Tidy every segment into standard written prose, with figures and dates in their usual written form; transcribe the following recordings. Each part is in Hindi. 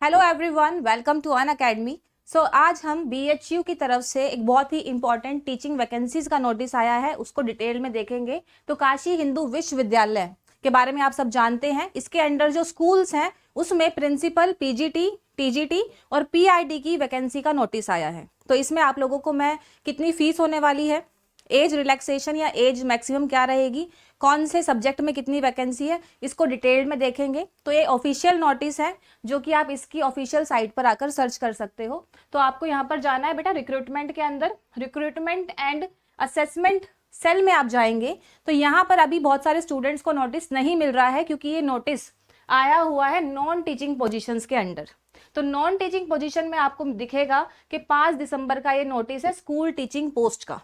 Hello everyone, welcome to Unacademy. आज हम BHU की तरफ से एक बहुत ही इंपॉर्टेंट टीचिंग वैकेंसीज का नोटिस आया है, उसको डिटेल में देखेंगे। तो काशी हिंदू विश्वविद्यालय के बारे में आप सब जानते हैं। इसके अंडर जो स्कूल्स हैं उसमें प्रिंसिपल, PGT, TGT और PIT की वैकेंसी का नोटिस आया है। तो इसमें आप लोगों को मैं कितनी फीस होने वाली है, एज रिलैक्सेशन या एज मैक्सिमम क्या रहेगी, कौन से सब्जेक्ट में कितनी वैकेंसी है, इसको डिटेल में देखेंगे। तो ये ऑफिशियल नोटिस है जो कि आप इसकी ऑफिशियल साइट पर आकर सर्च कर सकते हो। तो आपको यहाँ पर जाना है बेटा, रिक्रूटमेंट के अंदर रिक्रूटमेंट एंड असेसमेंट सेल में आप जाएंगे। तो यहाँ पर अभी बहुत सारे स्टूडेंट्स को नोटिस नहीं मिल रहा है क्योंकि ये नोटिस आया हुआ है नॉन टीचिंग पोजीशंस के अंडर। तो नॉन टीचिंग पोजीशन में आपको दिखेगा कि 5 दिसंबर का ये नोटिस है स्कूल टीचिंग पोस्ट का,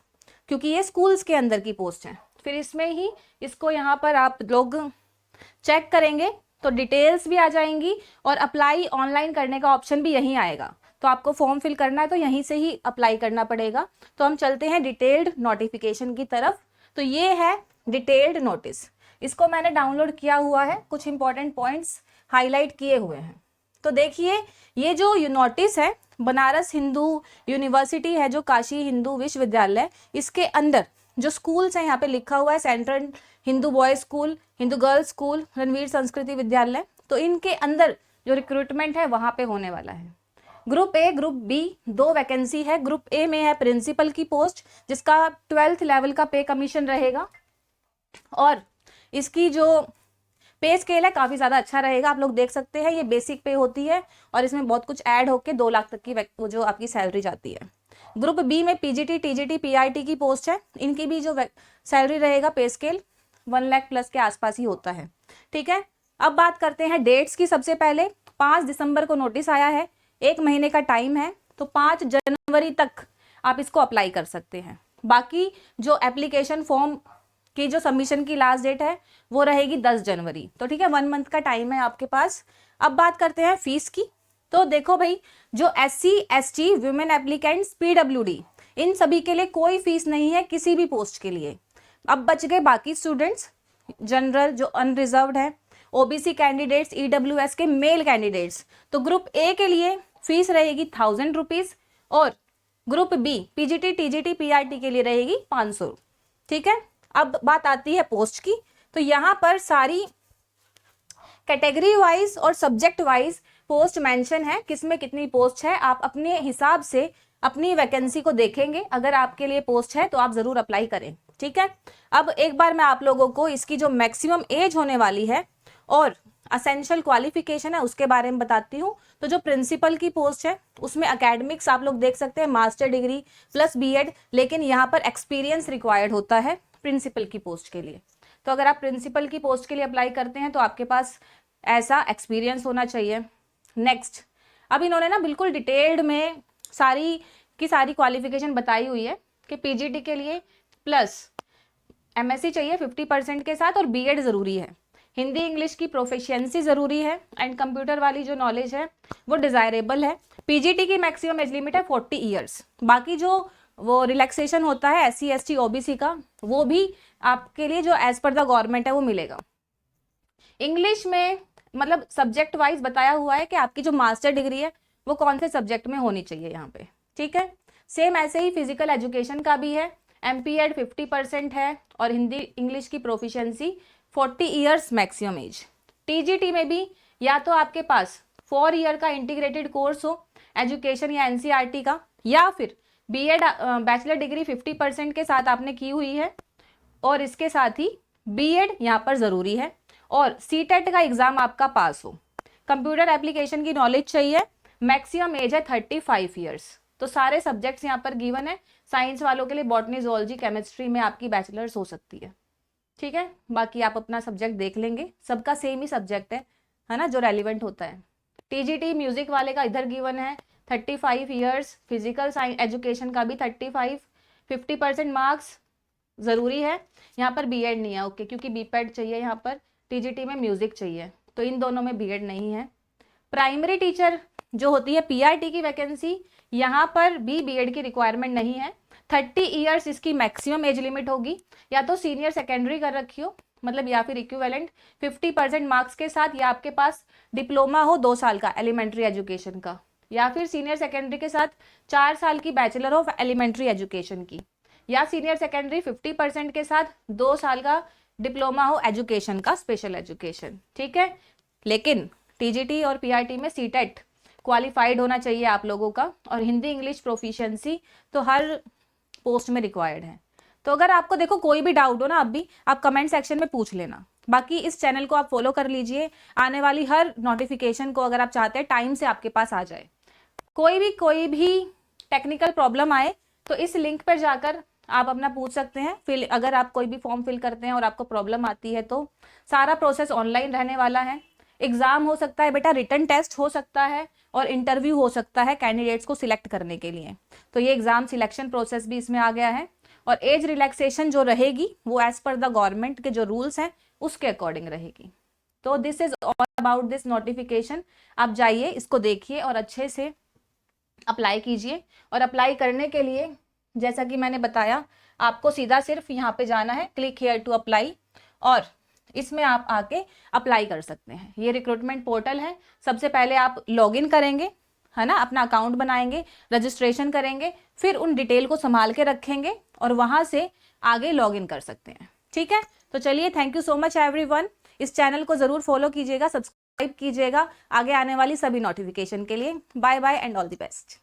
क्योंकि ये स्कूल्स के अंदर की पोस्ट है। फिर इसमें ही इसको यहाँ पर आप लोग चेक करेंगे तो डिटेल्स भी आ जाएंगी और अप्लाई ऑनलाइन करने का ऑप्शन भी यहीं आएगा। तो आपको फॉर्म फिल करना है तो यहीं से ही अप्लाई करना पड़ेगा। तो हम चलते हैं डिटेल्ड नोटिफिकेशन की तरफ। तो ये है डिटेल्ड नोटिस, इसको मैंने डाउनलोड किया हुआ है, कुछ इंपॉर्टेंट पॉइंट्स हाईलाइट किए हुए हैं। तो देखिए, ये जो नोटिस है बनारस हिंदू यूनिवर्सिटी है, जो काशी हिंदू विश्वविद्यालय, इसके अंदर जो स्कूल्स हैं यहाँ पे लिखा हुआ है central Hindu boys school, Hindu girls school, Ranveer संस्कृति विद्यालय। तो इनके अंदर जो रिक्रूटमेंट है वहां पे होने वाला है। Group A, group B, 2 vacancy है। ग्रुप ए में है प्रिंसिपल की पोस्ट, जिसका 12th लेवल का पे कमीशन रहेगा और इसकी जो पे स्केल है काफी ज्यादा अच्छा रहेगा। आप लोग देख सकते हैं, ये बेसिक पे होती है और इसमें बहुत कुछ ऐड होके 2 लाख तक की वो जो आपकी सैलरी जाती है। ग्रुप बी में PGT, TGT, PIT की पोस्ट है, इनकी भी जो सैलरी रहेगा पे स्केल 1 लाख प्लस के आसपास ही होता है। ठीक है, अब बात करते हैं डेट्स की। सबसे पहले 5 दिसंबर को नोटिस आया है, 1 महीने का टाइम है। तो 5 जनवरी तक आप इसको अप्लाई कर सकते हैं। बाकी जो एप्लीकेशन फॉर्म की जो सबमिशन की लास्ट डेट है वो रहेगी 10 जनवरी। तो ठीक है, 1 मंथ का टाइम है आपके पास। अब बात करते हैं फीस की। तो देखो भाई, जो SC, ST, women applicants, PWD, इन सभी के लिए कोई फीस नहीं है किसी भी पोस्ट के लिए। अब बच गए बाकी स्टूडेंट्स, जनरल जो अनरिजर्व्ड है, OBC कैंडिडेट्स, EWS के मेल कैंडिडेट्स। तो ग्रुप ए के लिए फीस रहेगी 1000 रुपीज और group B, PGT, TGT, PIT के लिए रहेगी 500। ठीक है, अब बात आती है पोस्ट की। तो यहाँ पर सारी कैटेगरी वाइज और सब्जेक्ट वाइज पोस्ट मेंशन है, किसमें कितनी पोस्ट है। आप अपने हिसाब से अपनी वैकेंसी को देखेंगे, अगर आपके लिए पोस्ट है तो आप जरूर अप्लाई करें। ठीक है, अब एक बार मैं आप लोगों को इसकी जो मैक्सिमम एज होने वाली है और असेंशियल क्वालिफिकेशन है उसके बारे में बताती हूँ। तो जो प्रिंसिपल की पोस्ट है उसमें एकेडमिक्स आप लोग देख सकते हैं, मास्टर डिग्री प्लस BEd, लेकिन यहाँ पर एक्सपीरियंस रिक्वायर्ड होता है प्रिंसिपल की पोस्ट के लिए। तो अगर आप प्रिंसिपल की पोस्ट के लिए अप्लाई करते हैं तो आपके पास ऐसा एक्सपीरियंस होना चाहिए। नेक्स्ट, अब इन्होंने ना बिल्कुल डिटेल्ड में सारी की सारी क्वालिफिकेशन बताई हुई है कि PGT के लिए प्लस MSc चाहिए 50% के साथ और BEd जरूरी है। हिंदी इंग्लिश की प्रोफिशिएंसी जरूरी है एंड कंप्यूटर वाली जो नॉलेज है वो डिजायरेबल है। PGT की मैक्सिमम एज लिमिट है 40 ईयर्स। बाकी जो वो रिलैक्सेशन होता है SC, ST, OBC का, वो भी आपके लिए जो एज पर द गवर्नमेंट है वो मिलेगा। इंग्लिश में मतलब सब्जेक्ट वाइज बताया हुआ है कि आपकी जो मास्टर डिग्री है वो कौन से सब्जेक्ट में होनी चाहिए यहाँ पे। ठीक है, सेम ऐसे ही फिजिकल एजुकेशन का भी है, MPEd 50% है और हिंदी इंग्लिश की proficiency 40 years maximum age. TGT में भी या तो आपके पास 4 ईयर का इंटीग्रेटेड कोर्स हो एजुकेशन या NCERT का, या फिर BEd बैचलर डिग्री 50% के साथ आपने की हुई है और इसके साथ ही BEd यहाँ पर जरूरी है और CTET का एग्जाम आपका पास हो। कंप्यूटर एप्लीकेशन की नॉलेज चाहिए, मैक्सिमम एज है 35 ईयर्स। तो सारे सब्जेक्ट्स यहाँ पर गिवन है। साइंस वालों के लिए बॉटनी, जूलॉजी, केमिस्ट्री में आपकी बैचलर्स हो सकती है। ठीक है, बाकी आप अपना सब्जेक्ट देख लेंगे, सबका सेम ही सब्जेक्ट है ना, जो रेलिवेंट होता है। TGT म्यूजिक वाले का इधर गिवन है 35 ईयर्स, फिजिकल साइंस एजुकेशन का भी 35, 50% मार्क्स जरूरी है। यहाँ पर BEd नहीं है, ओके, क्योंकि BPEd चाहिए यहाँ पर। TGT में म्यूजिक चाहिए, तो इन दोनों में BEd नहीं है। प्राइमरी टीचर जो होती है PIT की वैकेंसी, यहाँ पर भी BEd की रिक्वायरमेंट नहीं है। 30 ईयर्स इसकी मैक्सिमम एज लिमिट होगी, या तो सीनियर सेकेंडरी कर रखी हो मतलब या फिर इक्विवेलेंट 50% मार्क्स के साथ, या आपके पास डिप्लोमा हो 2 साल का एलिमेंट्री एजुकेशन का, या फिर सीनियर सेकेंडरी के साथ 4 साल की बैचलर ऑफ एलिमेंट्री एजुकेशन की, या सीनियर सेकेंडरी 50% के साथ 2 साल का डिप्लोमा हो एजुकेशन का, स्पेशल एजुकेशन, ठीक है। लेकिन टीजीटी और पीआरटी में सीटेट क्वालिफाइड होना चाहिए आप लोगों का, और हिंदी इंग्लिश प्रोफिशिएंसी तो हर पोस्ट में रिक्वायर्ड है। तो अगर आपको देखो कोई भी डाउट हो ना, अब भी आप कमेंट सेक्शन में पूछ लेना। बाकी इस चैनल को आप फॉलो कर लीजिए, आने वाली हर नोटिफिकेशन को अगर आप चाहते हैं टाइम से आपके पास आ जाए। कोई भी टेक्निकल प्रॉब्लम आए तो इस लिंक पर जाकर आप अपना पूछ सकते हैं। फिर अगर आप कोई भी फॉर्म फिल करते हैं और आपको प्रॉब्लम आती है तो सारा प्रोसेस ऑनलाइन रहने वाला है। एग्जाम हो सकता है बेटा, रिटन टेस्ट हो सकता है और इंटरव्यू हो सकता है कैंडिडेट्स को सिलेक्ट करने के लिए। तो ये एग्जाम सिलेक्शन प्रोसेस भी इसमें आ गया है। और एज रिलैक्सेशन जो रहेगी वो एज पर द गवर्नमेंट के जो रूल्स हैं उसके अकॉर्डिंग रहेगी। तो this is all about this notification. आप जाइए, इसको देखिए और अच्छे से अप्लाई कीजिए। और अप्लाई करने के लिए जैसा कि मैंने बताया, आपको सीधा सिर्फ यहाँ पे जाना है, क्लिक हियर टू अप्लाई, और इसमें आप आके अप्लाई कर सकते हैं। ये रिक्रूटमेंट पोर्टल है। सबसे पहले आप लॉगिन करेंगे, है ना, अपना अकाउंट बनाएंगे, रजिस्ट्रेशन करेंगे, फिर उन डिटेल को संभाल के रखेंगे और वहां से आगे लॉगिन कर सकते हैं, ठीक है। तो चलिए, thank you so much everyone. इस चैनल को जरूर फॉलो कीजिएगा, सब्सक्राइब कीजिएगा आगे आने वाली सभी नोटिफिकेशन के लिए। Bye bye and all the best.